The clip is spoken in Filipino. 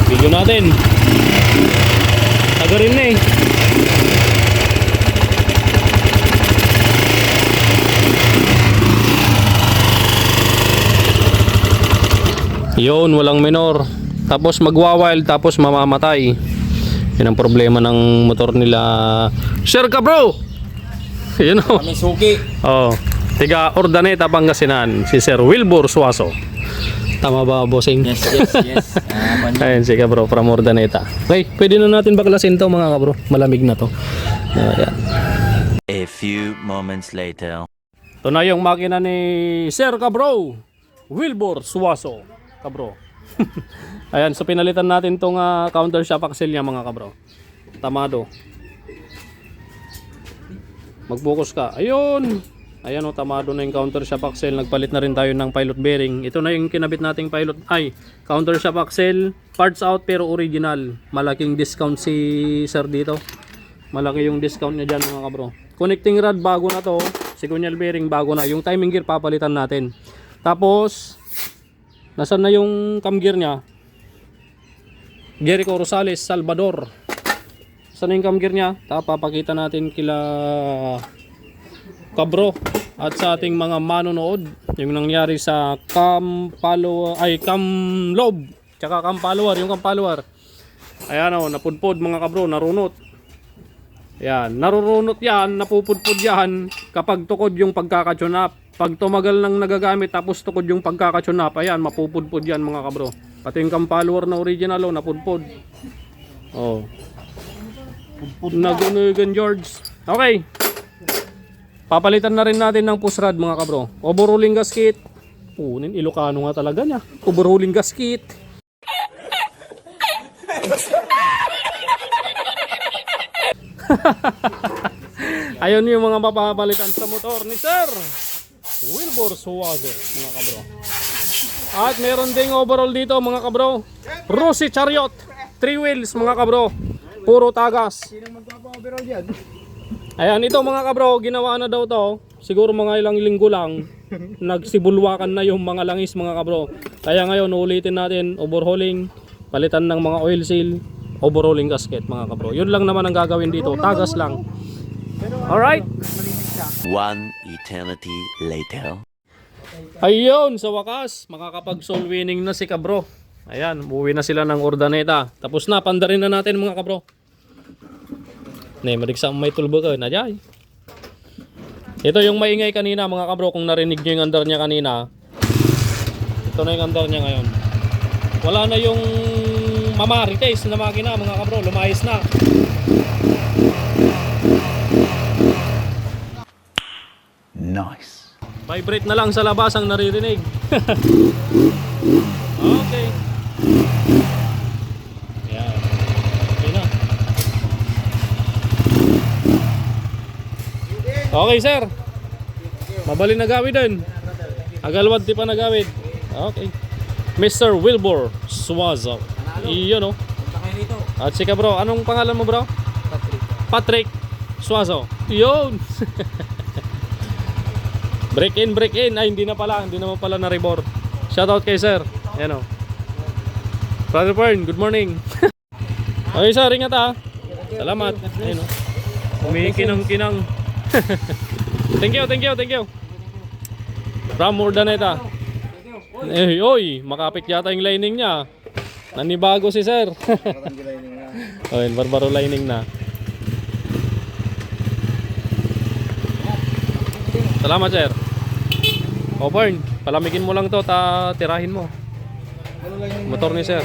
Video natin. Taga rin na eh. Yun, walang minor. Tapos magwa-wild, tapos mamamatay. Yan ang problema ng motor nila. Share ka bro! Yun o. Kami suki. Oh, tiga Ordaneta, Pangasinan. Si Sir Wilbur Suaso. Tama ba, bossing? Yes, yes, yes. Ayun, sige bro, from Ordaneta. Okay, pwede na natin baklasin to mga kabro. Malamig na to. Ayan. A few moments later. Ito na yung makina ni Sir Kabro Wilbur Suaso. Kabro. Ayan, so pinalitan natin tong counter shock axle niya mga kabro. Tamado. Mag-focus ka. Ayun. Ayan o, tamado na yung counter shock axle. Nagpalit na rin tayo ng pilot bearing. Ito na yung kinabit nating pilot. Ay, counter shock axle. Parts out pero original. Malaking discount si Sir dito. Malaki yung discount niya dyan mga kabro. Connecting rod bago na to. Signal bearing bago na. Yung timing gear papalitan natin. Tapos, nasaan na yung cam gear niya? Jericho Rosales, Salvador. Saan na yung cam gear niya? Papakita natin kila Kabro at sa ating mga manonood yung nangyari sa cam lob tsaka cam follower, yung cam follower. Ayan o, napudpod mga kabro, narunot. Yan, narurunot yan, napupudpod yan kapag tukod yung pagkakatsunap. Pag tumagal nang nagagamit tapos tukod yung pagkakatsunap, ayan, mapupudpod yan mga kabro. Pati yung cam follower na original o, napudpod. Oh. Nagunugan George. Okay. Papalitan na rin natin ng push rod mga kabro. Overhauling gasket. Punin, Ilocano nga talaga niya. Overhauling gasket. Ayun yung mga mapapalitan sa motor ni Sir Wilbur Suaso mga kabro. At meron ding overall dito mga kabro. Rossi Chariot 3 wheels mga kabro. Puro tagas. Sino magpapa-overall yan? Ayan, ito mga kabro, ginawa na daw to. Siguro mga ilang linggo lang. Nagsibulwakan na yung mga langis mga kabro. Kaya ngayon, ulitin natin, overhauling, palitan ng mga oil seal, overhauling gasket mga kabro. Yun lang naman ang gagawin dito, tagas lang. Alright? One eternity later. Ayun, sa wakas, makakapag-soul winning na si kabro. Ayan, uwi na sila ng Ordaneta. Tapos na, pandarin na natin mga kabro. Mariksa may tulbo ka, najay. Ito yung maingay kanina mga kabro, kung narinig nyo yung andar niya kanina. Ito na yung andar niya ngayon. Wala na yung mamarites na makina mga kabro, lumayas na. Nice. Vibrate na lang sa labas ang naririnig. Okay. Ayan. Okay na. Okay sir. Mabalin na gawid din. Agalwad di pa nagawid. Okay. Mr. Wilbur Suaso. Iyon o. At si bro, anong pangalan mo bro? Patrick Suaso. Iyon. Break in. Ay hindi naman pala na report. Shoutout kay sir. Ayan o. Brother Fern, good morning. Okay sir, ingat ha. Salamat. Ayan o. Kumikinang-kinang. Thank you. From Ordaneta. Eh, oy, makapit yata yung lining niya. Nanibago si sir. Ayun, barbaro lining na. Salamat sir. O Fern, palamigin mo lang to, tirahin mo. Motor ni sir.